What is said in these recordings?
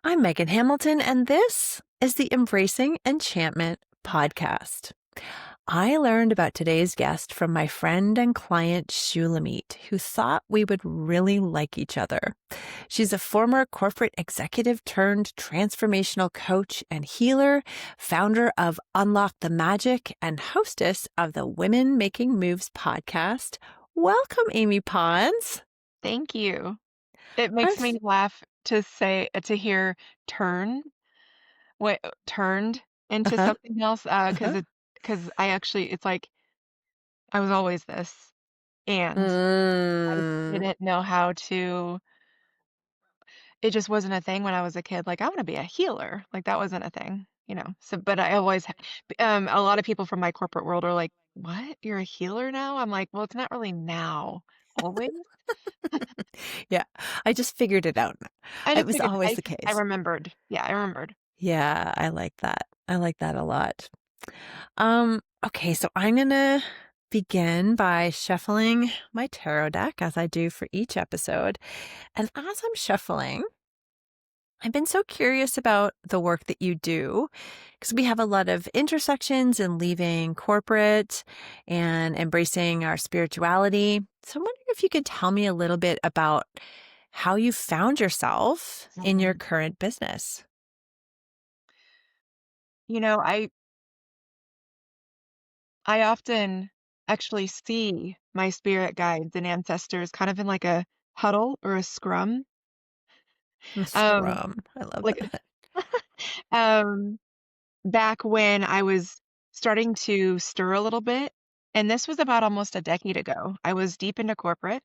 I'm Megan Hamilton, and this is the Embracing Enchantment podcast. I learned about today's guest from my friend and client Shulamit, who thought we would really like each other. She's a former corporate executive turned transformational coach and healer, founder of Unlock the Magic, and hostess of the Women Making Moves podcast. Welcome, Amy Pons. Thank you. It I'm makes s- me laugh to hear turn, what turned into uh-huh, something else, uh-huh. because I actually it's like I was always this, and I Mm. didn't know how to it just wasn't a thing when I was a kid, like, "I wanna be a healer," like, that wasn't a thing, so but I always ha a lot of people from my corporate world are like, "What? You're a healer now?" I'm like, "Well, it's not really now. Always?" Yeah, I just figured it out. I It just was figured always I the I case. remembered. Yeah, I remembered. Yeah, I like that. I like that a lot. Okay, so I'm gonna begin by shuffling my tarot deck as I do for each episode. And as I'm shuffling, I've been so curious about the work that you do because we have a lot of intersections in leaving corporate and embracing our spirituality. So I'm wondering if you could tell me a little bit about how you found yourself in your Mhm. current business. You know, I often actually see my spirit guides and ancestors kind of in like a huddle or a scrum. Um, Scrum. I love like that. um back when I was starting to stir a little bit, and this was about almost a decade ago. I was deep into corporate,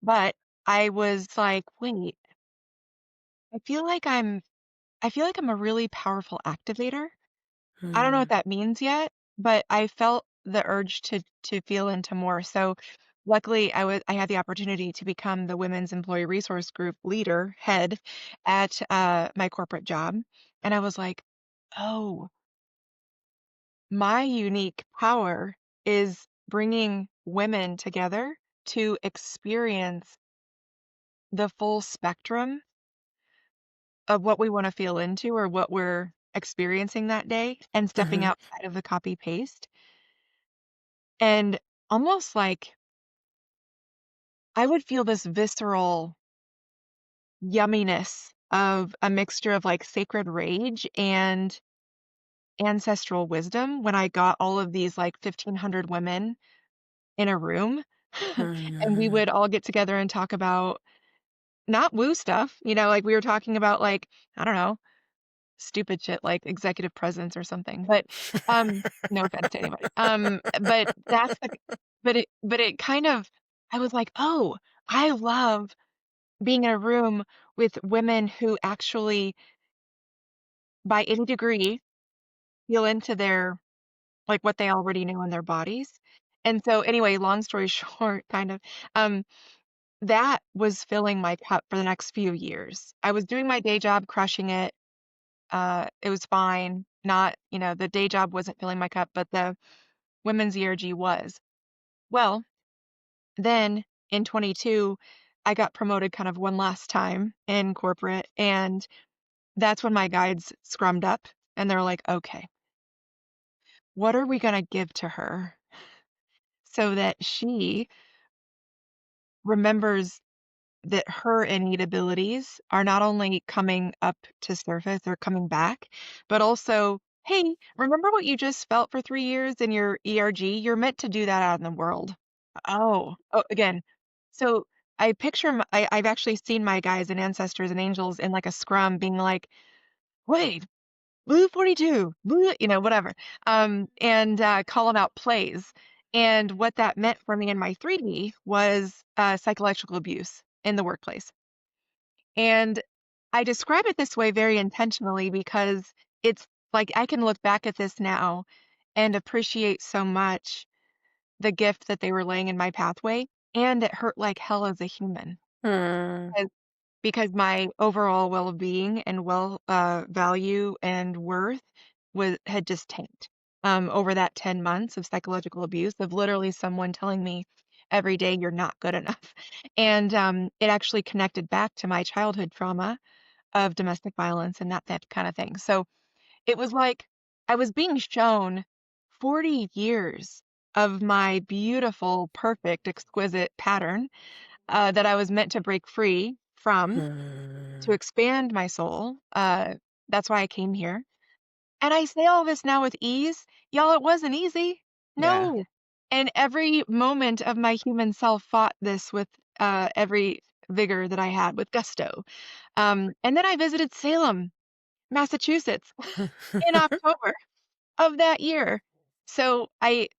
but I was like, wait, I feel like I'm I feel like I'm a really powerful activator. I don't know what Hmm. that means yet, but I felt the urge to feel into more. So luckily I had the opportunity to become the Women's Employee Resource Group leader, head at my corporate job. And I was like, oh, my unique power is bringing women together to experience the full spectrum of what we want to feel into or what we're experiencing that day and stepping Uh-huh. outside of the copy paste. And almost like I would feel this visceral yumminess of a mixture of like sacred rage and ancestral wisdom when I got all of these like 1,500 women in a room. And we Hmm. would all get together and talk about not woo stuff, like we were talking about like, I don't know, stupid shit like executive presence or something. But no offense to anybody. But that's the but it kind of I was like, "Oh, I love being in a room with women who actually, by any degree, feel into their like, what they already knew in their bodies." And so, anyway, long story short, kind of, um, that was filling my cup for the next few years. I was doing my day job, crushing it. It was fine. Not, the day job wasn't filling my cup, but the women's ERG was. Well, then in 22, I got promoted kind of one last time in corporate, and that's when my guides scrummed up and they're like, "Okay, what are we gonna give to her so that she remembers that her innate abilities are not only coming up to surface or coming back, but also, hey, remember what you just felt for 3 years in your ERG? You're meant to do that out in the world." Oh, again. So I've actually seen my guides and ancestors and angels in like a scrum being like, "Wait, Blue 42, blue," whatever, and, calling out plays, and what that meant for me in my 3D was, psychological abuse in the workplace, and I describe it this way very intentionally because it's like, I can look back at this now and appreciate so much the gift that they were laying in my pathway, and it hurt like hell as a human, Hmm. because my overall well-being and value and worth had just tanked, over that 10 months of psychological abuse, of literally someone telling me every day, "You're not good enough." And, it actually connected back to my childhood trauma of domestic violence and that kind of thing. So it was like I was being shown 40 years of my beautiful, perfect, exquisite pattern that I was meant to break free from to Hmm. expand my soul. That's why I came here. And I say all this now with ease. Y'all, it wasn't easy. Yeah. No. And every moment of my human self fought this with every vigor that I had, with gusto. And then I visited Salem, Massachusetts in October of that year. So I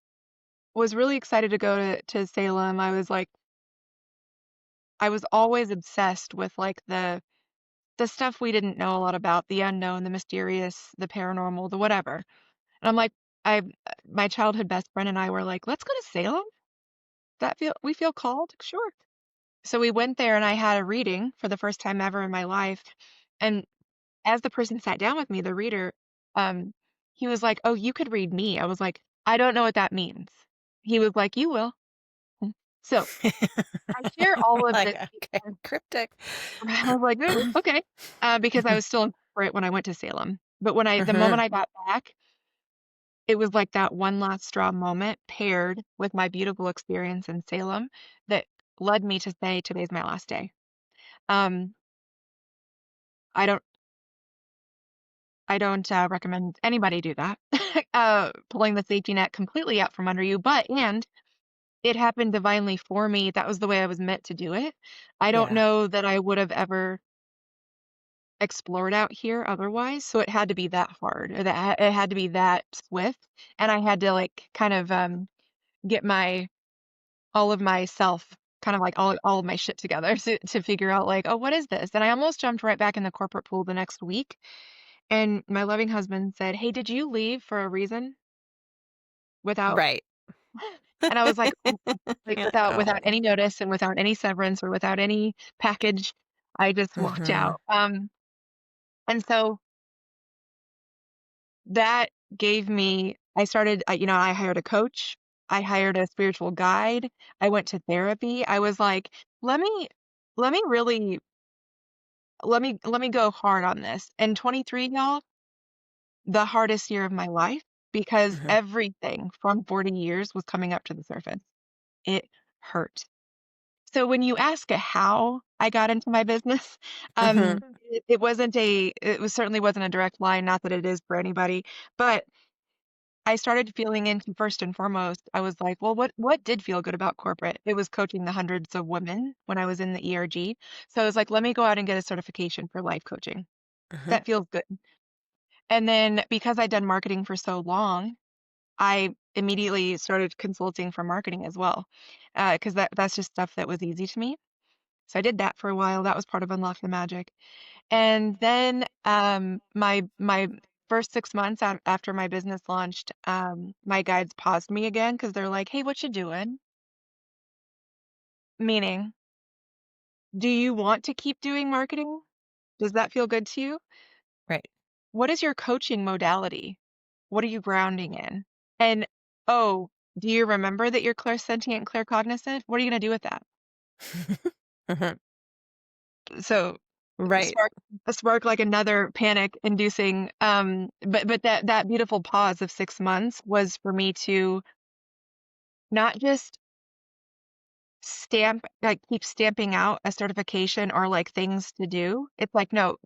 was really excited to go to Salem. I was always obsessed with like the stuff we didn't know a lot about, the unknown, the mysterious, the paranormal, the whatever. And I'm like, I my childhood best friend and I were like, let's go to Salem. That feel we feel called? Sure. So we went there and I had a reading for the first time ever in my life. And as the person sat down with me, the reader, um, he was like, "Oh, you could read me." I was like, "I don't know what that means." He was like, "You will." So I share all of Like, this okay, because cryptic. I was like, okay," because I was still in corporate when I went to Salem. But the moment Mhm. I got back, it was like that one last straw moment paired with my beautiful experience in Salem that led me to say, "Today's my last day." Um, I don't I don't recommend anybody do that. Pulling the safety net completely out from under you, but and it happened divinely for me. That was the way I was meant to do it. I don't Yeah. know that I would have ever explored out here otherwise, so it had to be that hard, or it had to be that swift, and I had to like kind of get my all of myself, kind of like all of my shit together to figure out like, oh, what is this? And I almost jumped right back in the corporate pool the next week. And my loving husband said, "Hey, did you leave for a reason without?" Right. And I was like, like You're like, without "Oh." any notice and without any severance or without any package, I just walked Mhm. out. And so that gave me, I hired a coach, I hired a spiritual guide, I went to therapy. I was like, let me, let me really, let me go hard on this. And 23, y'all, the hardest year of my life because Mhm. everything from 40 years was coming up to the surface. It hurt. So when you ask how I got into my business, Mhm. it was certainly wasn't a direct line, not that it is for anybody, but I started feeling into first and foremost, I was like, well, what did feel good about corporate? It was coaching the hundreds of women when I was in the ERG. So I was like, let me go out and get a certification for life coaching. Mhm. That feels good. And then because I'd done marketing for so long, I immediately started consulting for marketing as well, because that's just stuff that was easy to me. So I did that for a while. That was part of Unlock the Magic. And then my first 6 months after my business launched, my guides paused me again because they're like, "Hey, what you doing?" Meaning, do you want to keep doing marketing? Does that feel good to you? Right. What is your coaching modality? What are you grounding in? And oh, do you remember that you're clairsentient, claircognizant? What are you gonna do with that? Mhm. So Right. spark spark like another panic inducing but that beautiful pause of 6 months was for me to not just keep stamping out a certification or like things to do. It's like, no,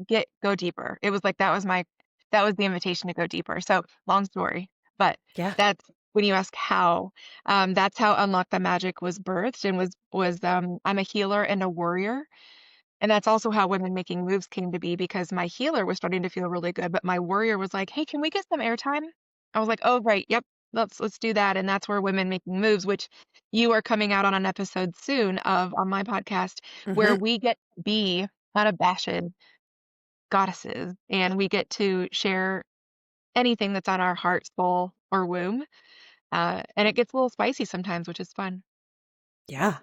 go deeper. It was like that was the invitation to go deeper. So long story, but Yeah. that's when you ask how, that's how Unlock the Magic was birthed and was I'm a healer and a warrior. And that's also how Women Making Moves came to be because my healer was starting to feel really good, but my warrior was like, "Hey, can we get some airtime?" I was like, "Oh, right. Yep. Let's do that." And that's where Women Making Moves, which you are coming out on an episode soon of on my podcast, where Mhm. we get to be unabashed goddesses and we get to share anything that's on our heart, soul, or womb. And it gets a little spicy sometimes, which is fun. Yeah.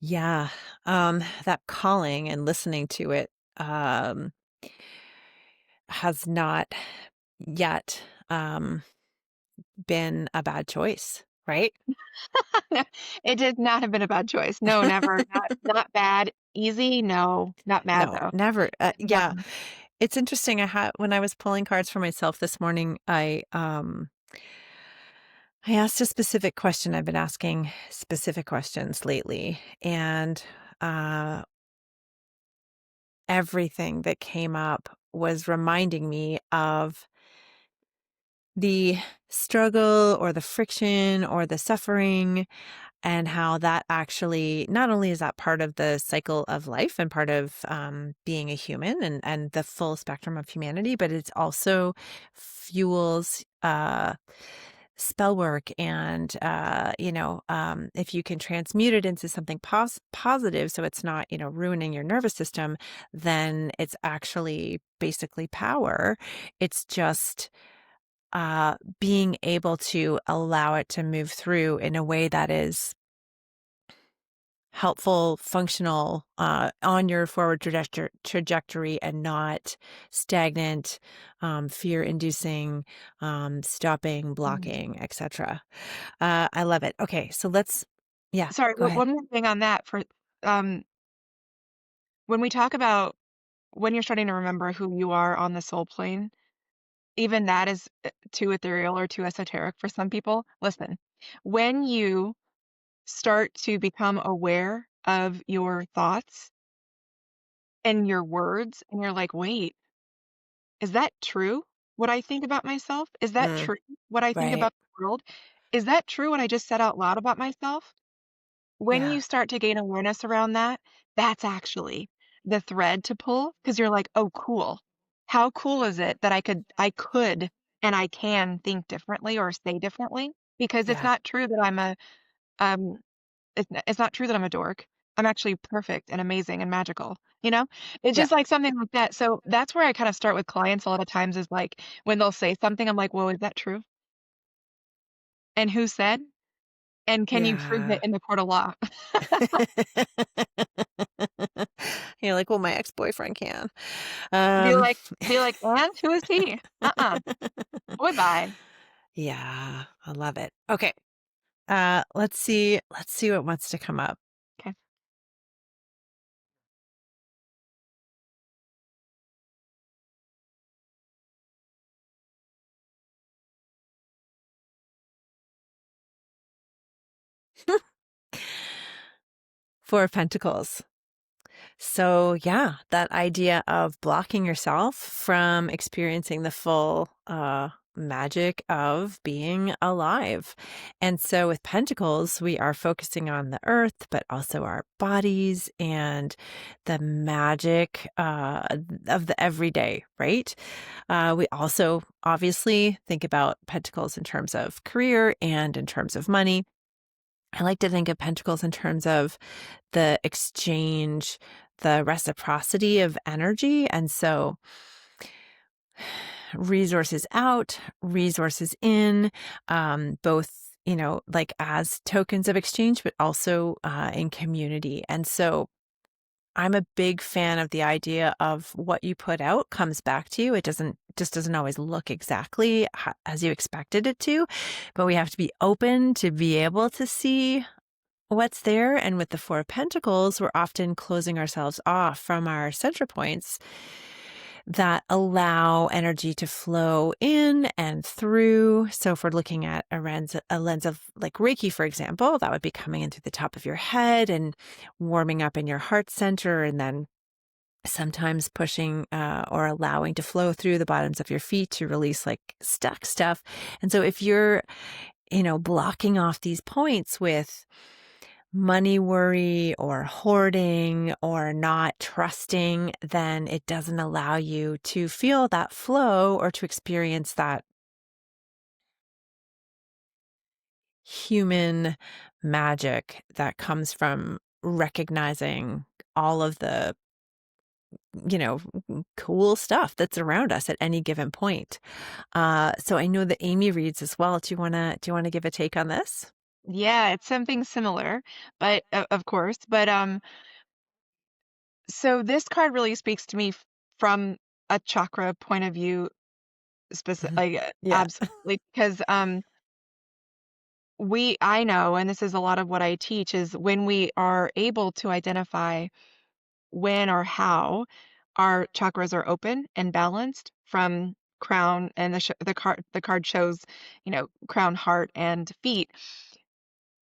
Yeah. That calling and listening to it, um, has not yet, been a bad choice. right? It did not have been a bad choice. No, never. Not bad. Easy, no. Not mad No, though. never. No. Yeah, it's interesting. I had when I was pulling cards for myself this morning, I asked a specific question. I've been asking specific questions lately, and uh, everything that came up was reminding me of the struggle or the friction or the suffering, and how that actually not only is that part of the cycle of life and part of being a human and the full spectrum of humanity, but it's also fuels spell work and if you can transmute it into something positive, so it's not ruining your nervous system, then it's actually basically power. It's just being able to allow it to move through in a way that is helpful, functional, on your forward trajectory and not stagnant, fear-inducing, stopping, Mm. blocking, etc. I love it. Okay, so let's yeah, Sorry, go ahead. one more thing on that for um when we talk about when you're starting to remember who you are on the soul plane, even that is too ethereal or too esoteric for some people. Listen, when you start to become aware of your thoughts and your words, and you're like, wait, is that true? What I think about myself? Is that Mm, true? What I think right. about the world? Is that true what I just said out loud about myself? When Yeah. you start to gain awareness around that, that's actually the thread to pull because you're like, "Oh, cool. How cool is it that I could and I can think differently or say differently?" Because it's Yeah. not true that I'm a um it's not true that I'm a dork. I'm actually perfect and amazing and magical, you know? It's Yeah. just like something like that. So that's where I kind of start with clients a lot of times is like when they'll say something, I'm like, "Well, is that true? And who said? And can you prove it Yeah. in the court of law?" You're like, well, my ex-boyfriend can. Be Um, like be like, "And who is he? Uh-uh. Boy, bye." yeah, I love it. Okay. Let's see what wants to come up. 'Kay. Four of Pentacles. So, yeah, that idea of blocking yourself from experiencing the full magic of being alive. And so, with Pentacles, we are focusing on the earth, but also our bodies and the magic of the everyday, right? We also obviously think about Pentacles in terms of career and in terms of money. I like to think of Pentacles in terms of the exchange, the reciprocity of energy. And so resources out, resources in, both, like as tokens of exchange, but also in community. And so I'm a big fan of the idea of what you put out comes back to you. It doesn't always look exactly as you expected it to, but we have to be open to be able to see what's there. And with the Four of Pentacles, we're often closing ourselves off from our center points that allow energy to flow in and through. So if we're looking at a lens of like Reiki, for example, that would be coming in through the top of your head and warming up in your heart center, and then sometimes pushing or allowing to flow through the bottoms of your feet to release like stuck stuff. And so if you're, blocking off these points with money worry or hoarding or not trusting, then it doesn't allow you to feel that flow or to experience that human magic that comes from recognizing all of the, you know, cool stuff that's around us at any given point. So I know that Amy reads as well. Do you want to give a take on this? Yeah, it's something similar, but o of course, but, so this card really speaks to me from a chakra point of view, Mhm. like, Yeah. absolutely, because, I know, and this is a lot of what I teach, is when we are able to identify when or how our chakras are open and balanced from crown, and the card shows, crown, heart, and feet.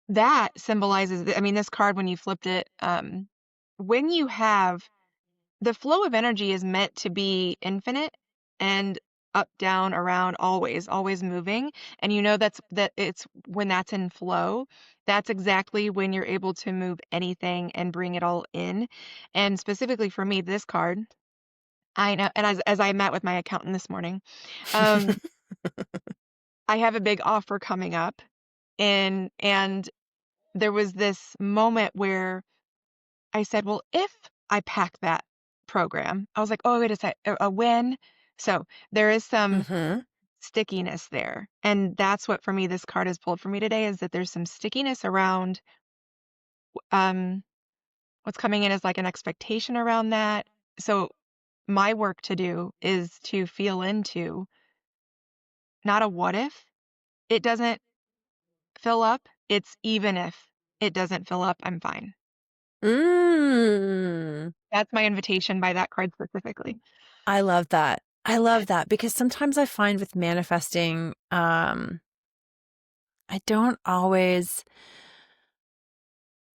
That symbolizes, I mean, this card, when you flipped it, when you have the flow of energy is meant to be infinite and up, down, around, always moving. And that it's when that's in flow, that's exactly when you're able to move anything and bring it all in. And specifically for me, this card, I know, and as I met with my accountant this morning, um, I have a big offer coming up, and there was this moment where I said, "Well, if I pack that program," I was like, "Oh, wait a sec, a when?" So, there is some Mhm. stickiness there, and that's what, for me, this card has pulled for me today, is that there's some stickiness around, um, what's coming in as, like, an expectation around that. So, my work to do is to feel into, not a what if it doesn't fill up, it's even if it doesn't fill up, I'm fine. Mm. That's my invitation by that card specifically. I love that. I love that because sometimes I find with manifesting, I don't always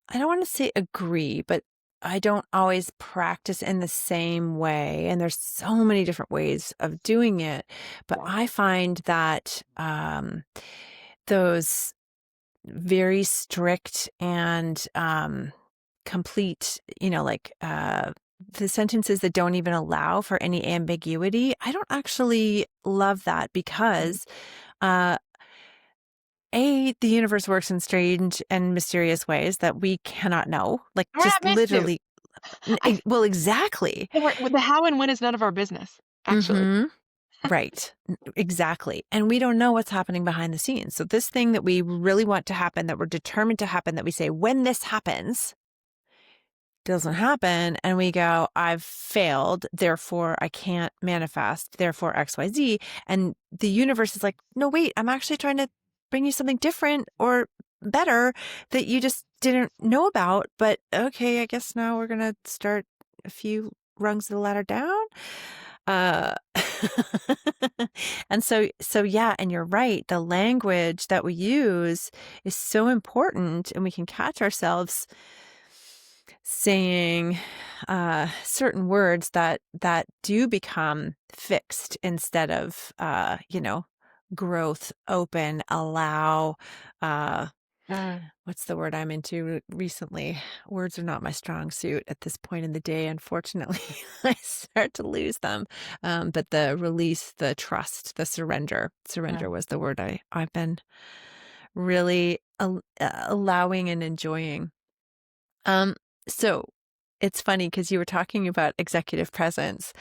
I don't wanna say agree, but I don't always practice in the same way, and there's so many different ways of doing it, but Yeah. I find that, those very strict and, complete, the sentences that don't even allow for any ambiguity, I don't actually love that Mhm. because, uh the universe works in strange and mysterious ways that we cannot know, like, We're not just meant to. literally I well, exactly. the how and when is none of our business, actually. Mhm. Right. Exactly, and we don't know what's happening behind the scenes, so this thing that we really want to happen, that we're determined to happen, that we say, "When this happens," doesn't happen, and we go, "I've failed, therefore I can't manifest, therefore XYZ," and the universe is like, "No, wait, I'm actually trying to bring you something different or better that you just didn't know about, but okay, I guess now we're gonna start a few rungs of the ladder down?" Uh, and so yeah, and you're right, the language that we use is so important, and we can catch ourselves saying certain words that do become fixed instead of growth, open, allow. uh Mm, what's the word I'm into recently? Words are not my strong suit at this point in the day, unfortunately. I start to lose them. But the release, the trust, the surrender mm, was the word I've been really allowing and enjoying. um, so it's funny because you were talking about executive presence,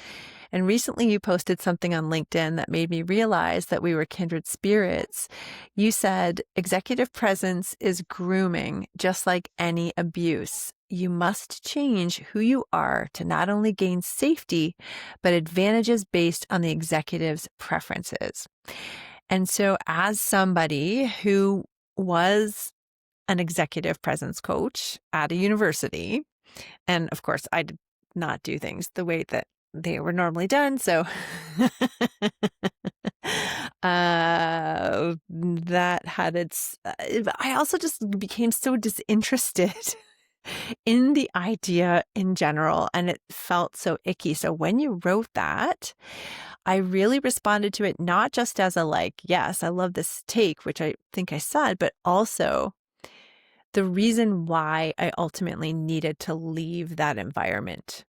and recently you posted something on LinkedIn that made me realize that we were kindred spirits. You said executive presence is grooming, just like any abuse. You must change who you are to not only gain safety, but advantages based on the executive's preferences. And so, as somebody who was an executive presence coach at a university. And of course, I did not do things the way that they were normally done. So that had I also just became so disinterested in the idea in general, and it felt so icky. So when you wrote that, I really responded to it not just as a like, yes, I love this take, which I think I said, but also the reason why I ultimately needed to leave that environment.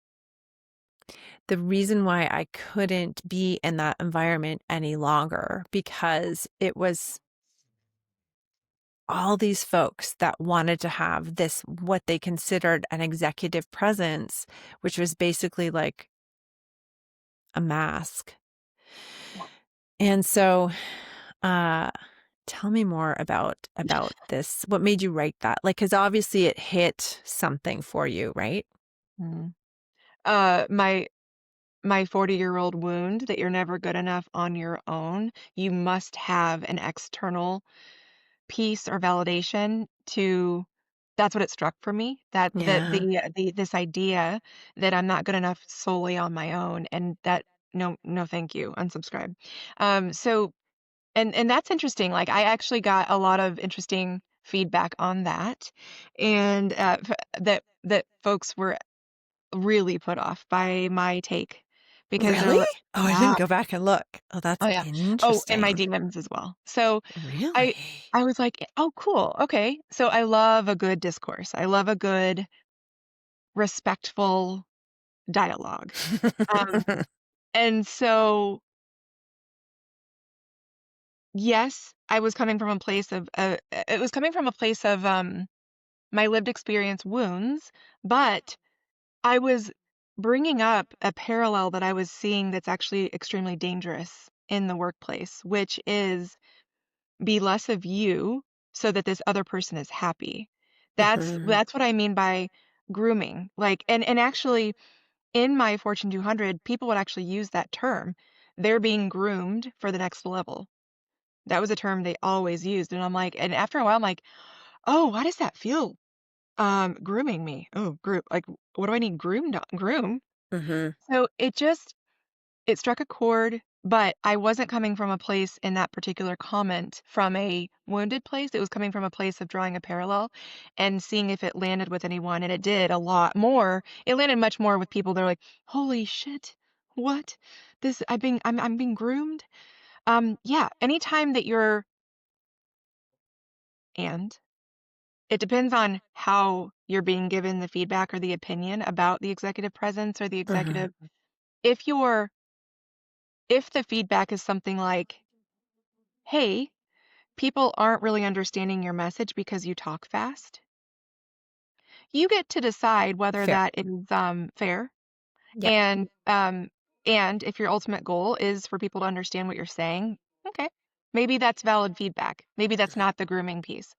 The reason why I couldn't be in that environment any longer, because it was all these folks that wanted to have this, what they considered an executive presence, which was basically like a mask. yeah. And so, uh, tell me more about this. What made you write that? Like, because obviously it hit something for you, right? Mm. My 40-year-old wound that you're never good enough on your own. You must have an external peace or validation to that's what it struck for me, that Yeah. this idea that I'm not good enough solely on my own, and that no, thank you, unsubscribe. So and that's interesting, like, I actually got a lot of interesting feedback on that, and, that folks were really put off by my take because they're Really? li Oh, I yeah. didn't go back and look. Oh, Oh, that's yeah. Oh, and my interesting. DMs as well. So, I Really? I was like, "Oh, cool, okay." So, I love a good discourse. I love a good respectful dialogue. Um, and so, yes, I was coming from a place of, it was coming from a place of, my lived experience wounds, but I was bringing up a parallel that I was seeing that's actually extremely dangerous in the workplace, which is be less of you so that this other person is happy. Mhm. That's what I mean by grooming. Like and actually in my Fortune 200, people would actually use that term. They're being groomed for the next level. That was a term they always used. And I'm like, and after a while, I'm like, oh, why does that feel grooming me? Oh, group. Like, what do I need groomed on? Groom? Mhm. So it struck a chord, but I wasn't coming from a place in that particular comment from a wounded place. It was coming from a place of drawing a parallel and seeing if it landed with anyone, and it did a lot more. It landed much more with people that are like, "Holy shit, what? I'm being groomed." Yeah, anytime that you're and it depends on how you're being given the feedback or the opinion about the executive presence or the Mhm. executive. If you're if the feedback is something like, "Hey, people aren't really understanding your message because you talk fast." You get to decide whether Fair. that is, fair, Yep. and, if your ultimate goal is for people to understand what you're saying, okay, maybe that's valid feedback. Maybe that's not the grooming piece.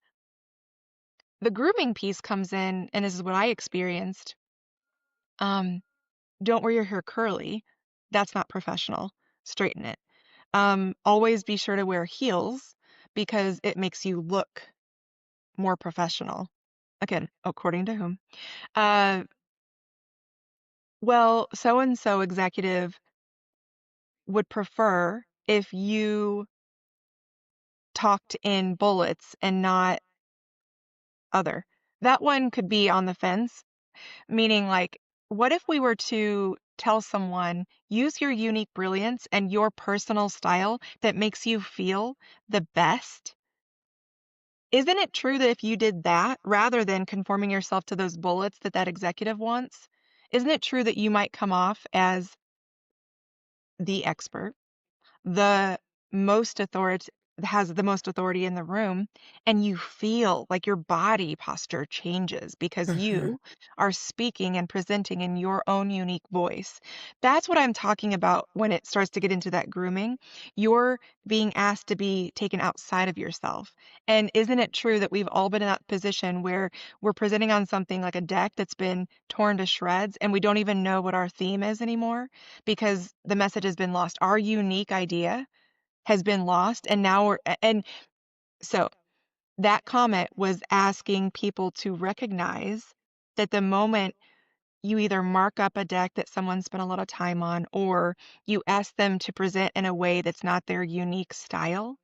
The grooming piece comes in, and this is what I experienced, um, "Don't wear your hair curly. That's not professional. Straighten it." "Always be sure to wear heels because it makes you look more professional." Again, according to whom? Uh, well, so and so executive would prefer if you talked in bullets and not other. That one could be on the fence, meaning like, what if we were to tell someone, use your unique brilliance and your personal style that makes you feel the best? Isn't it true that if you did that rather than conforming yourself to those bullets that that executive wants, isn't it true that you might come off as the expert, the most authority has the most authority in the room, and you feel like your body posture changes because Mhm. you are speaking and presenting in your own unique voice. That's what I'm talking about when it starts to get into that grooming. You're being asked to be taken outside of yourself. And isn't it true that we've all been in that position where we're presenting on something like a deck that's been torn to shreds and we don't even know what our theme is anymore because the message has been lost? Our unique idea has been lost, and now and so that comment was asking people to recognize that the moment you either mark up a deck that someone spent a lot of time on or you ask them to present in a way that's not their unique style,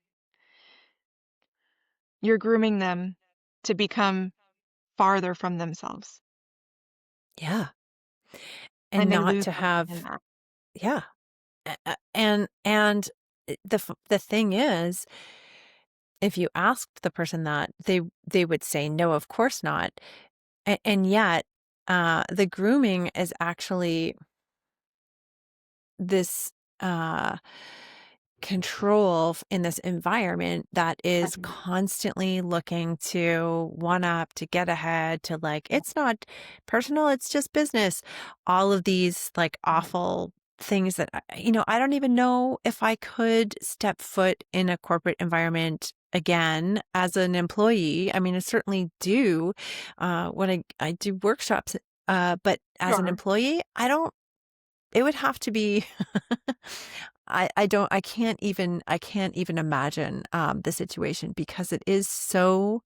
you're grooming them to become farther from themselves, Yeah. And and they not lose to something in have that. yeah. And the thing is, if you asked the person that, they would say, "No, of course not." And yet, the grooming is actually this, uh in this environment that is Right. constantly looking to one up, to get ahead, to like, Yeah. it's not personal, it's just business. All of these like Right. awful things that, I don't even know if I could step foot in a corporate environment again as an employee. I mean, I certainly do when I do workshops, but as an Sure. employee, I don't, it would have to be I can't even imagine the situation because it is so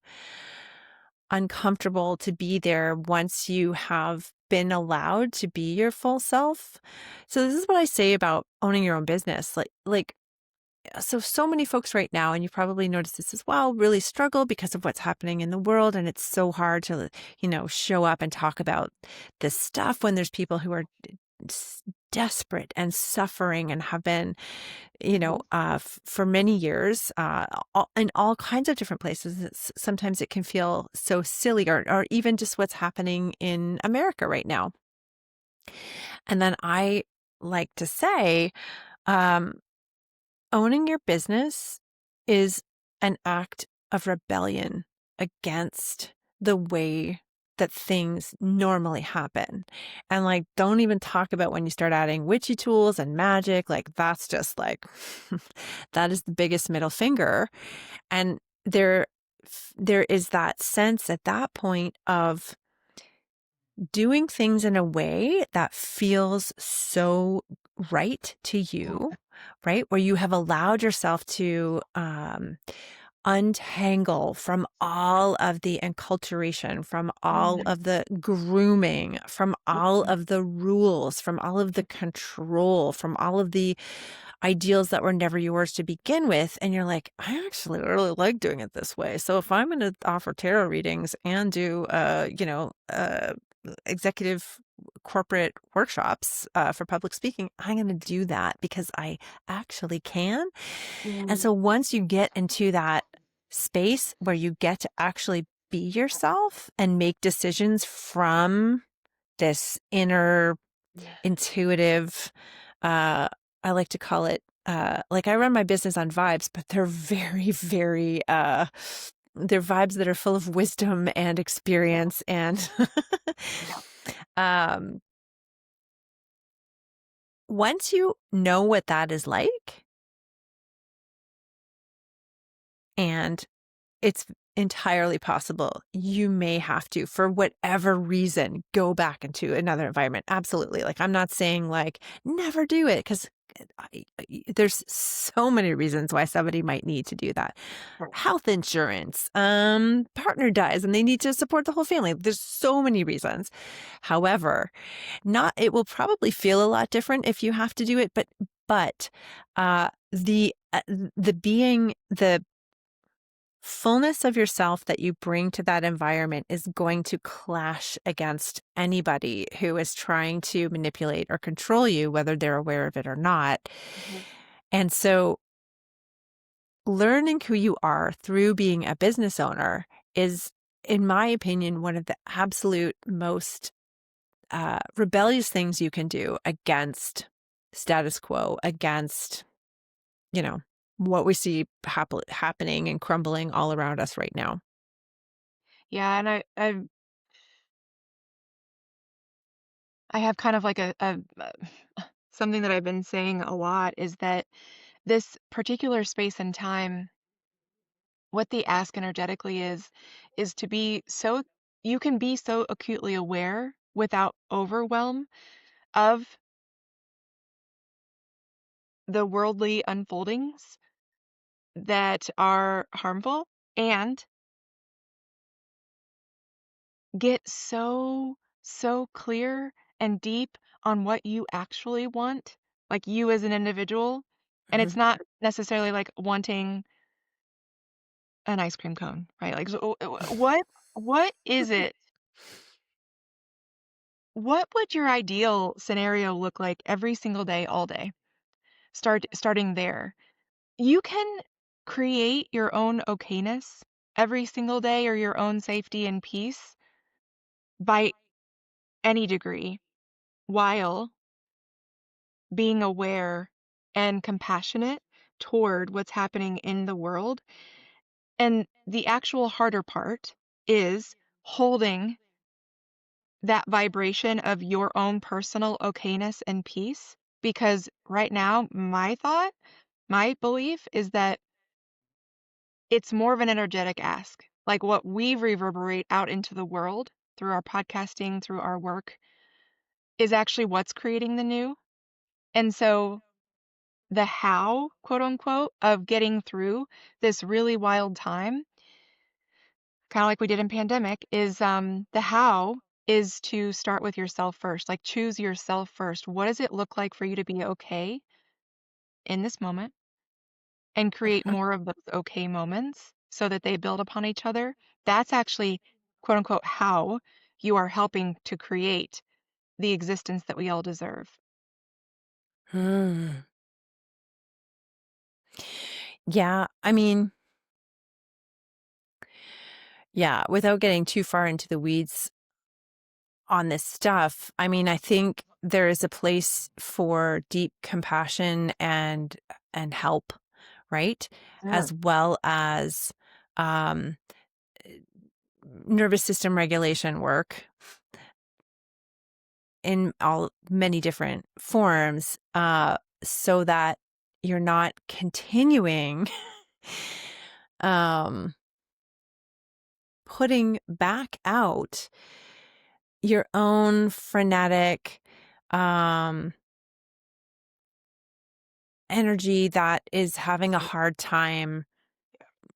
uncomfortable to be there once you have been allowed to be your full self. So this is what I say about owning your own business. So many folks right now, and you probably noticed this as well, really struggle because of what's happening in the world. And it's so hard to, show up and talk about this stuff when there's people who are desperate and suffering and have been, Mhm. for many years, in all kinds of different places. Sometimes it can feel so silly, or even just what's happening in America right now. And then I like to say, um, owning your business is an act of rebellion against the way that things normally happen. And don't even talk about when you start adding witchy tools and magic. That's just that is the biggest middle finger. And there is that sense at that point of doing things in a way that feels so right to you, right? Where you have allowed yourself to untangle from all of the enculturation, from all Mhm. of the grooming, from all Mhm. of the rules, from all of the control, from all of the ideals that were never yours to begin with. And you're like, I actually really like doing it this way. So if I'm going to offer tarot readings and do, executive corporate workshops for public speaking, I'm going to do that because I actually can. And Mhm. so once you get into that space where you get to actually be yourself and make decisions from this inner intuitive, uh, I like to call it, I run my business on vibes, but they're very, very, they're vibes that are full of wisdom and Yeah. experience. And Yeah. um, once you know what that is like, and it's entirely possible you may have to, for whatever reason, go back into another environment. Absolutely. I'm not saying never do it because there's so many reasons why somebody might need to do that. Right. Health insurance, partner dies and they need to support the whole family. There's so many reasons. However, not it will probably feel a lot different if you have to do it, but the being the fullness of yourself that you bring to that environment is going to clash against anybody who is trying to manipulate or control you, whether they're aware of it or not. Mhm. And so learning who you are through being a business owner is, in my opinion, one of the absolute most rebellious things you can do against status quo, against, you know, what we see happening and crumbling all around us right now. Yeah, and I have kind of like something that I've been saying a lot is that this particular space and time, what the ask energetically is to be so you can be so acutely aware without overwhelm of the worldly unfoldings that are harmful and get so clear and deep on what you actually want, like you as an individual. And Mhm. it's not necessarily like wanting an ice cream cone, right? Like, so, what is it? What would your ideal scenario look like every single day, all day? Starting there. You can create your own okayness every single day or your own safety and peace by any degree while being aware and compassionate toward what's happening in the world. And the actual harder part is holding that vibration of your own personal okayness and peace. Because right now, my belief is that it's more of an energetic ask. Like what we reverberate out into the world through our podcasting, through our work, is actually what's creating the new. And so the how, quote unquote, of getting through this really wild time, kind of like we did in pandemic, is the how is to start with yourself first. Like choose yourself first. What does it look like for you to be okay in this moment and create Mhm. more of those okay moments so that they build upon each other? That's actually, quote unquote, how you are helping to create the existence that we all deserve. Mm. Yeah, I mean, yeah, without getting too far into the weeds on this stuff, I mean, I think there is a place for deep compassion and help, right? Sure. As well as um nervous system regulation work in all many different forms, so that you're not continuing um putting back out your own frenetic um energy that is having a hard time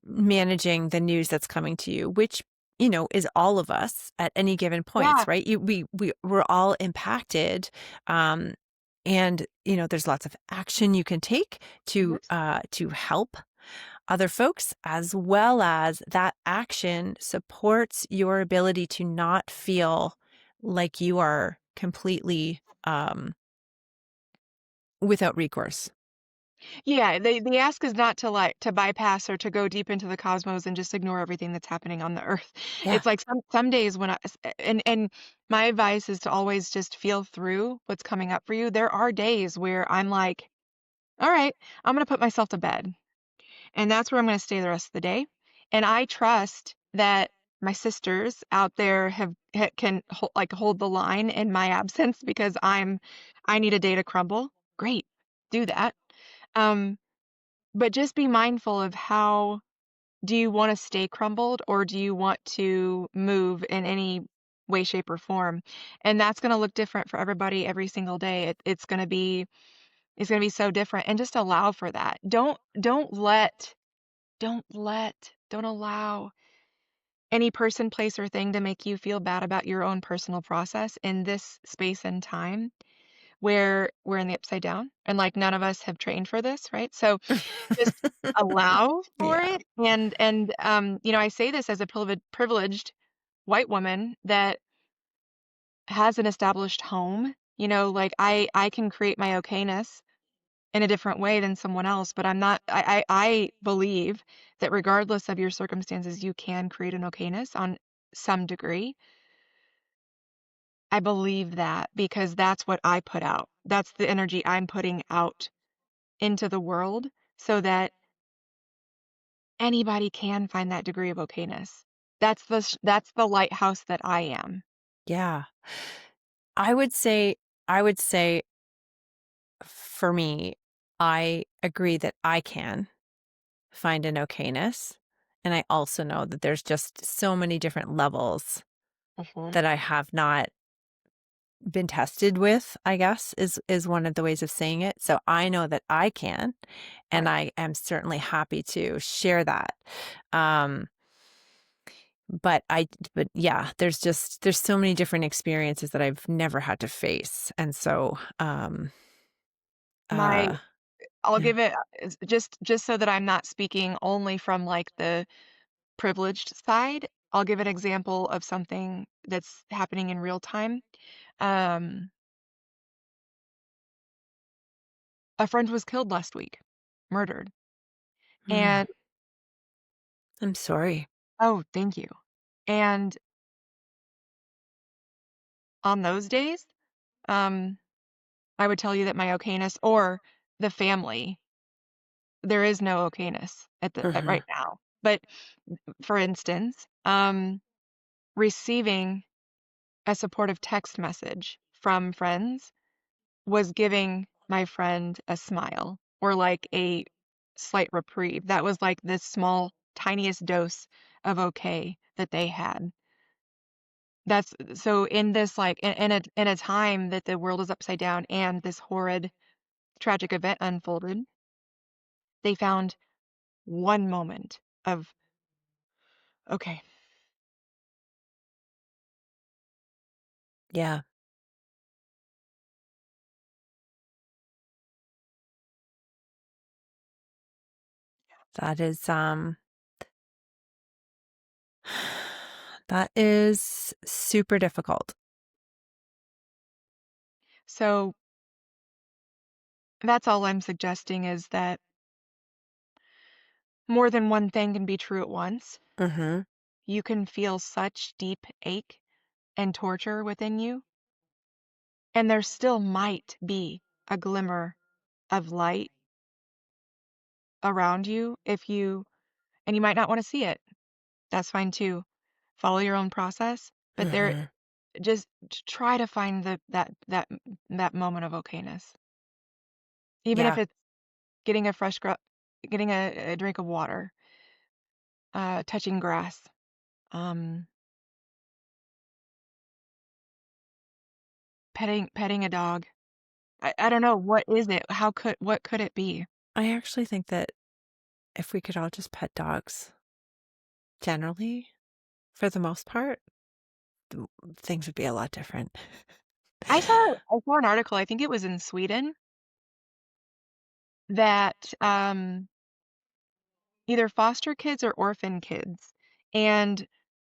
managing the news that's coming to you, which, is all of us at any given Yeah. points, right? We're all impacted. Um, and there's lots of action you can take Yes. to help other folks, as well as that action supports your ability to not feel like you are completely without recourse. Yeah, the ask is not to like to bypass or to go deep into the cosmos and just ignore everything that's happening on the earth. Yeah. It's like some days when and my advice is to always just feel through what's coming up for you. There are days where I'm like, all right, I'm gonna put myself to bed. And that's where I'm gonna stay the rest of the day. And I trust that my sisters out there can hold the line in my absence because I need a day to crumble. Great, do that. Um, but just be mindful of how do you want to stay crumbled or do you want to move in any way, shape, or form? And that's going to look different for everybody every single day. It's going to be so different, and just allow for that. Don't allow any person, place, or thing to make you feel bad about your own personal process in this space and time where we're in the upside down and like none of us have trained for this, right? So just allow for Yeah. it, and I say this as a privileged white woman that has an established home, like I can create my okayness in a different way than someone else, but I'm not I believe that regardless of your circumstances, you can create an okayness on some degree. I believe that because that's what I put out. That's the energy I'm putting out into the world so that anybody can find that degree of okayness. That's the lighthouse that I am. Yeah. I would say for me, I agree that I can find an okayness. And I also know that there's just so many different levels Mhm. that I have not been tested with, I guess, is one of the ways of saying it. So I know that I can, and Right. I am certainly happy to share that. Um, but yeah, there's so many different experiences that I've never had to face. And so My uh I'll yeah. give it just so that I'm not speaking only from like the privileged side. I'll give an example of something that's happening in real time. Um, a friend was killed last week, murdered. Mm, And I'm sorry. oh, thank you. And on those days, um, I would tell you that my okayness or the family, there is no okayness at Mhm. right now. But for instance, receiving a supportive text message from friends was giving my friend a smile or like a slight reprieve. That was like this small, tiniest dose of okay that they had. That's so in this like in a time that the world is upside down and this horrid tragic event unfolded, they found one moment of, okay, Yeah. That is, that is super difficult. so that's all I'm suggesting is that more than one thing can be true at once. Mhm. You can feel such deep ache and torture within you, and there still might be a glimmer of light around you if you and you might not want to see it. That's fine too. Follow your own process, but there Mhm. just try to find that moment of okayness. Even if Yeah. it's getting a getting a drink of water, touching grass, um, petting a dog. I don't know, what is it? What could it be? I actually think that if we could all just pet dogs generally, for the most part, th things would be a lot different. I saw an article, I think it was in Sweden, that, either foster kids or orphan kids and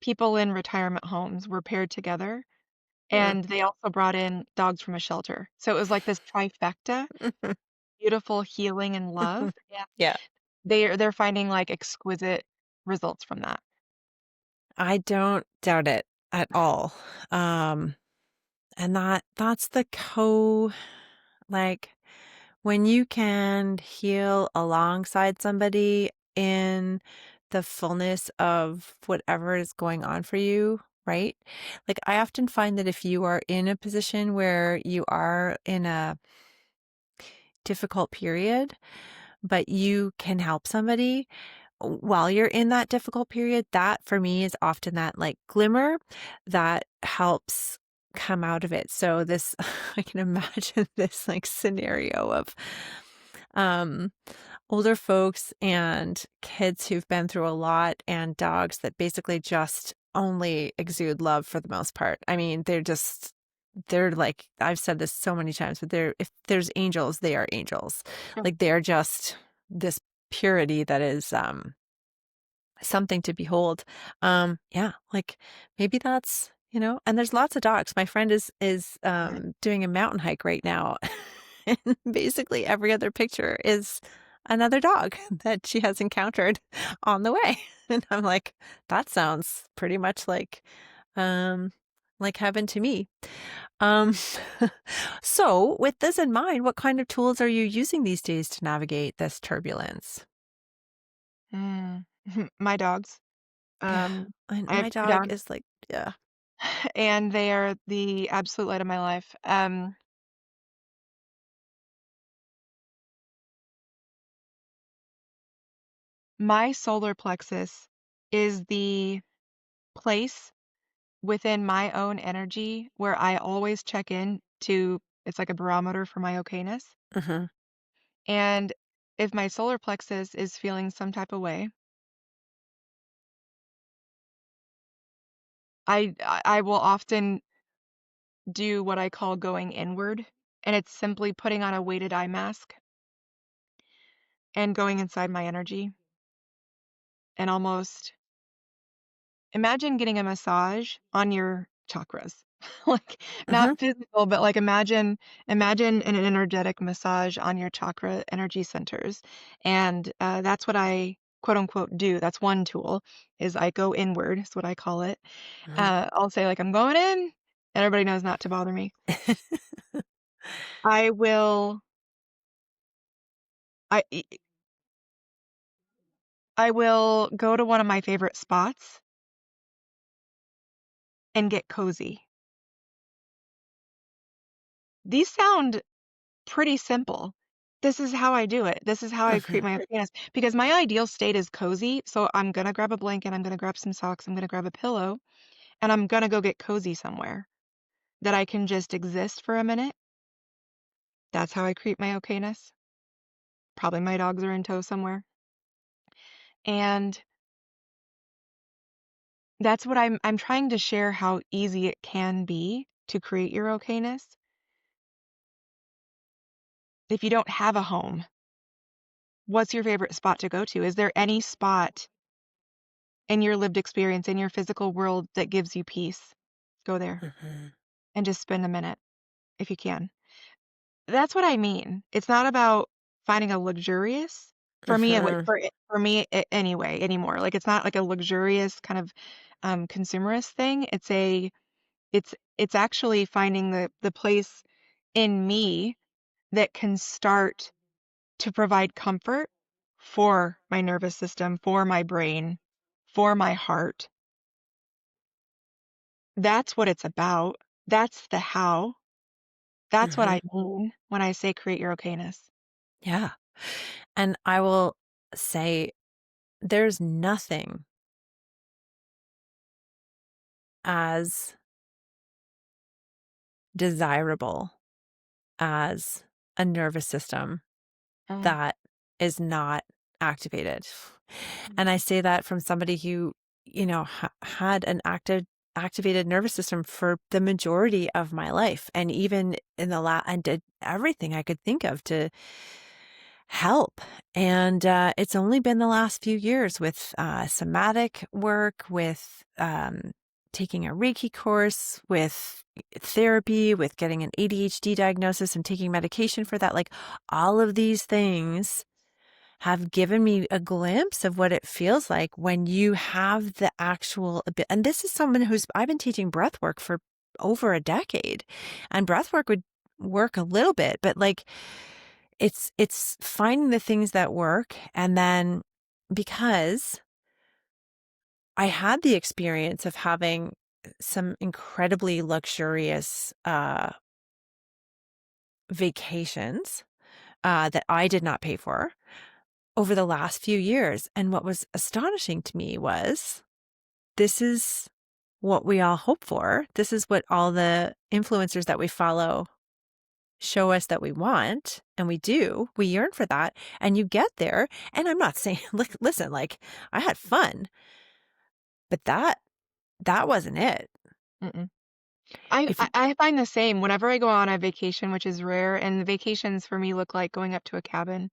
people in retirement homes were paired together, Mm. and they also brought in dogs from a shelter. So it was like this trifecta, beautiful healing and love, and Yeah. they're finding, like, exquisite results from that. I don't doubt it at all. Um, and that's the like, when you can heal alongside somebody in the fullness of whatever is going on for you, right? Like, I often find that if you are in a position where you are in a difficult period, but you can help somebody while you're in that difficult period, that for me is often that like glimmer that helps come out of it. So this I can imagine this like scenario of um older folks and kids who've been through a lot and dogs that basically just only exude love for the most part. I mean, they're like I've said this so many times, but they're if there's angels, they are angels. Mm, Like they're just this purity that is something to behold. Yeah, like maybe that's, and there's lots of dogs. My friend is doing a mountain hike right now. And basically every other picture is another dog that she has encountered on the way. And I'm like, that sounds pretty much um like heaven to me. Um so with this in mind, what kind of tools are you using these days to navigate this turbulence? mm. My dogs, Yeah, um, and I have my 2 dog dogs, is like, yeah. and they are the absolute light of my life. My solar plexus is the place within my own energy where I always check in to it's like a barometer for my okayness. Mhm. And if my solar plexus is feeling some type of way, I will often do what I call going inward, and it's simply putting on a weighted eye mask and going inside my energy and almost imagine getting a massage on your chakras. Like, Mhm. not physical, but, like, imagine an energetic massage on your chakra energy centers, and, that's what I, quote, unquote, "do." That's one tool, is I go inward, is what I call it. Mhm. I'll say, like, "I'm going in," and everybody knows not to bother me. I will I e I will go to one of my favorite spots and get cozy. These sound pretty simple. This is how I do it. This is how I create Mhm. my happiness because my ideal state is cozy. So I'm gonna grab a blanket, I'm gonna grab some socks, I'm gonna grab a pillow, and I'm gonna go get cozy somewhere that I can just exist for a minute That's how I create my okayness. Probably my dogs are in tow somewhere. And that's what I'm trying to share how easy it can be to create your okayness. If you don't have a home, what's your favorite spot to go to? Is there any spot in your lived experience, in your physical world that gives you peace? Go there Mhm. and just spend a minute if you can. That's what I mean. It's not about finding a luxurious for me, Mhm. for me anyway anymore. Like it's not like a luxurious kind of consumerist thing. It's actually finding the place in me that can start to provide comfort for my nervous system, for my brain, for my heart. That's what it's about. That's the how. That's what Mhm. I mean when I say create your okayness. Yeah. And I will say there's nothing as desirable as a nervous system Mm, that is not activated. And I mhm, say that from somebody who, had an activated nervous system for the majority of my life, and even in and did everything I could think of to help. And it's only been the last few years with somatic work, with taking a Reiki course, with therapy, with getting an ADHD diagnosis and taking medication for that. Like all of these things have given me a glimpse of what it feels like when you have the actual and this is someone I've been teaching breath work for over a decade, and breath work would work a little bit, but like it's finding the things that work. And then because I had the experience of having some incredibly luxurious vacations that I did not pay for over the last few years. And what was astonishing to me was this is what we all hope for. This is what all the influencers that we follow show us that we want. And we do. We yearn for that. And you get there. And I'm not saying, listen, like I had fun, but that wasn't it. mm-mm. I, If I I find the same whenever I go on a vacation, which is rare, and the vacations for me look like going up to a cabin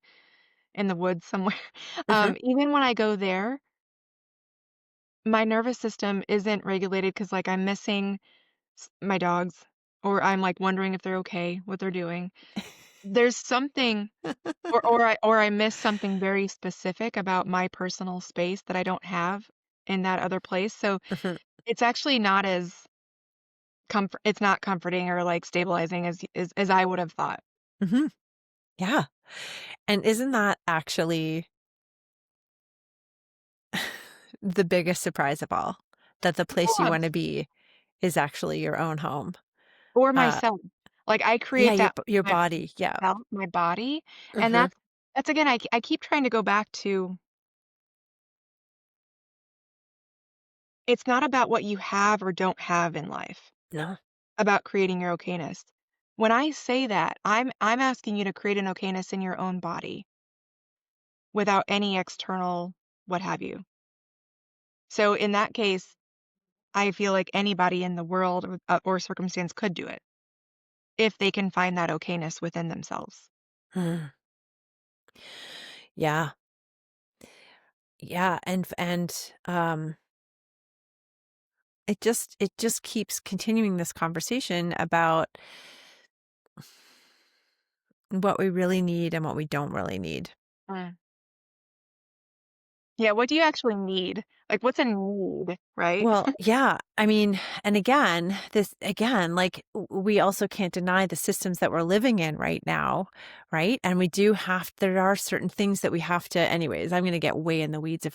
in the woods somewhere. Mhm. Even when I go there, my nervous system isn't regulated because like I'm missing my dogs, or I'm like wondering if they're okay, what they're doing. There's something, or I miss something very specific about my personal space that I don't have in that other place. So Mhm. it's actually not as it's not comforting or like stabilizing as I would have thought. Mhm. Yeah. And isn't that actually the biggest surprise of all? That the place you want to Yes. be is actually your own home. Or Uh, myself. Like, I yeah, create that your my body. Yeah. myself, my body, and Mhm. that's again, I keep trying to go back to, it's not about what you have or don't have in life, No. about creating your okayness. When I say that, I'm asking you to create an okayness in your own body without any external what have you. So in that case, I feel like anybody in the world or circumstance could do it if they can find that okayness within themselves. Mm. Yeah. Yeah. It just keeps continuing this conversation about what we really need and what we don't really need. Mm. Yeah, what do you actually need? Like, what's a need, right? Well, yeah. I mean, and again, like we also can't deny the systems that we're living in right now, right? And there are certain things that we have to, anyways, I'm going to get way in the weeds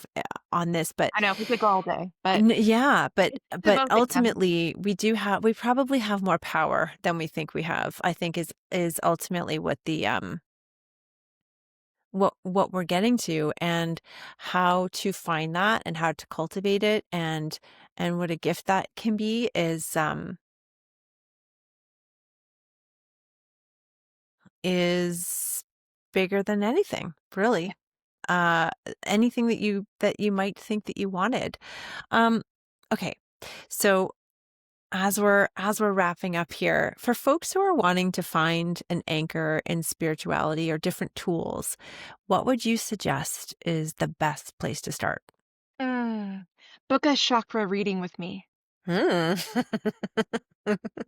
on this, but I know we could go all day, but yeah, it's the but most it can. ultimately we probably have more power than we think we have. I think is ultimately what the what we're getting to, and how to find that and how to cultivate it, and what a gift that can be is bigger than anything, really. Uh, Anything that you might think that you wanted. Um, okay. So as we're wrapping up here, for folks who are wanting to find an anchor in spirituality or different tools, what would you suggest is the best place to start? Mm. Book a chakra reading with me. Hmm.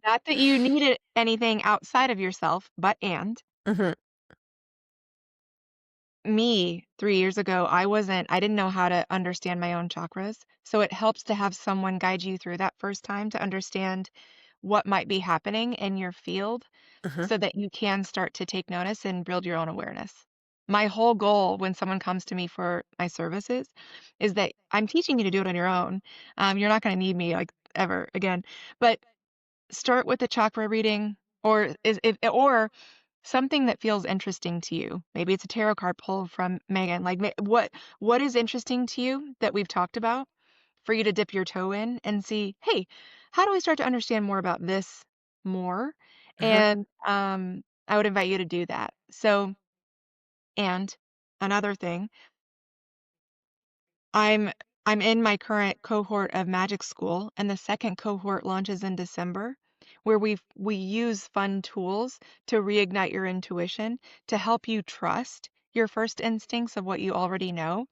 Not that you needed anything outside of yourself, but Mhm, me 3 years ago, I didn't know how to understand my own chakras. So it helps to have someone guide you through that first time to understand what might be happening in your field mhm, so that you can start to take notice and build your own awareness. My whole goal when someone comes to me for my services is that I'm teaching you to do it on your own. You're not going to need me like ever again, but start with the chakra reading or or something that feels interesting to you. Maybe it's a tarot card pull from Megan. Like what is interesting to you that we've talked about for you to dip your toe in and see, hey, how do I start to understand more about this more? mhm, And I would invite you to do that. So, and another thing, I'm I'm in my current cohort of magic school, and the second cohort launches in December, where we use fun tools to reignite your intuition to help you trust your first instincts of what you already know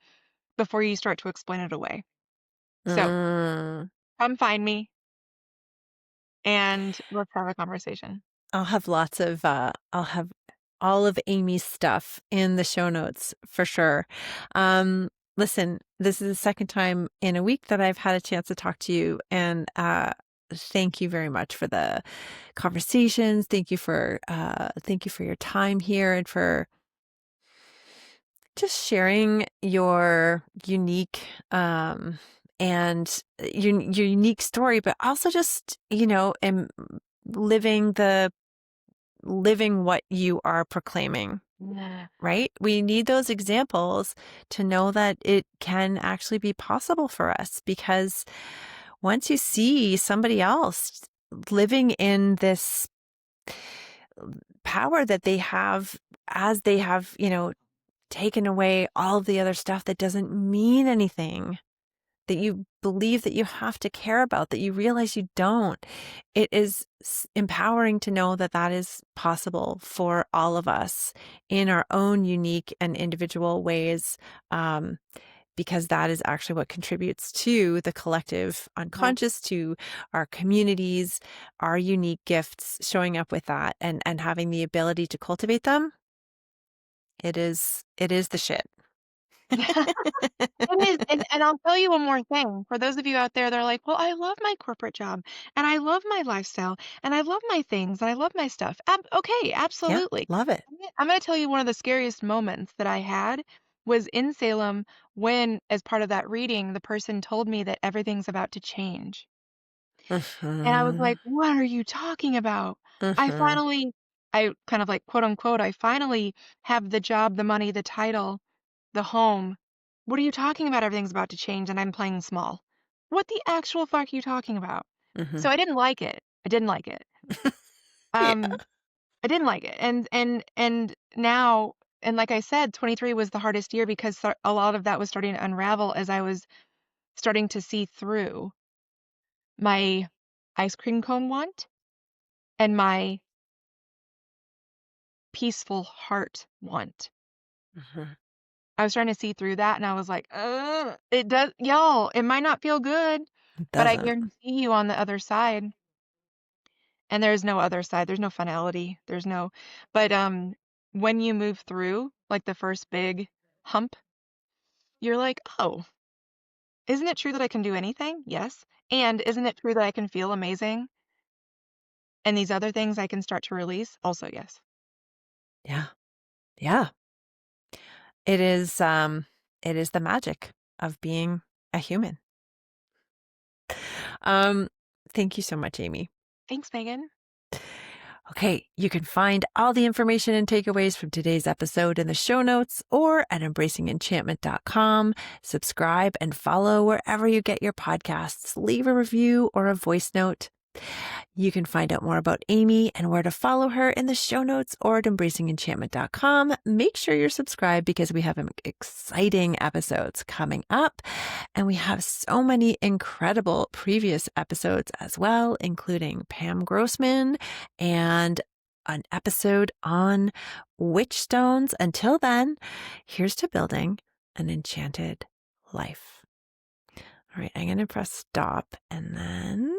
before you start to explain it away. So mm. come find me and let's have a conversation. I'll have all of Amy's stuff in the show notes for sure. Listen, this is the second time in a week that I've had a chance to talk to you, and thank you very much for the conversations. Thank you for your time here and for just sharing your unique and your unique story, but also just, living the living what you are proclaiming, Yeah. right? We need those examples to know that it can actually be possible for us, because once you see somebody else living in this power that they have, as they have, taken away all of the other stuff that doesn't mean anything, that you believe that you have to care about, that you realize you don't. It is empowering to know that that is possible for all of us in our own unique and individual ways, um, because that is actually what contributes to the collective Yeah. unconscious, to our communities, our unique gifts showing up with that, and having the ability to cultivate them. It is the shit. It is, and I'll tell you one more thing. For those of you out there that are like, "Well, I love my corporate job, and I love my lifestyle, and I love my things, and I love my stuff." Okay, Yeah, absolutely. love it. I'm gonna tell you one of the scariest moments that I had was in Salem when, as part of that reading, the person told me that everything's about to change. And I was Mhm. like, "What are you talking about?" I Mhm. finally I kind of like, quote unquote, I finally have the job, the money, the title, the home. What are you talking about? Everything's about to change and I'm playing small. What the actual fuck are you talking about? So Mhm. I didn't like it. I didn't like it. Yeah. Um, I didn't like it. And now, and like I said, 23 was the hardest year because a lot of that was starting to unravel as I was starting to see through my ice cream cone want and my peaceful heart want. Mhm. I was trying to see through that and I was like, it does, y'all, it might not feel good, It but I doesn't. guarantee you on the other side, and there's no other side, there's no finality, there's no, but when you move through like the first big hump, you're like, oh, isn't it true that I can do anything? Yes. And isn't it true that I can feel amazing? And these other things I can start to release? Also, yes. Yeah. Yeah. It is the magic of being a human. Um, Thank you so much, Amy. Thanks, Megan. Okay, you can find all the information and takeaways from today's episode in the show notes or at embracingenchantment.com. Subscribe and follow wherever you get your podcasts. Leave a review or a voice note. You can find out more about Amy and where to follow her in the show notes or at embracingenchantment.com. Make sure you're subscribed because we have exciting episodes coming up. And we have so many incredible previous episodes as well, including Pam Grossman and an episode on witch stones. Until then, here's to building an enchanted life. All right, I'm going to press stop and then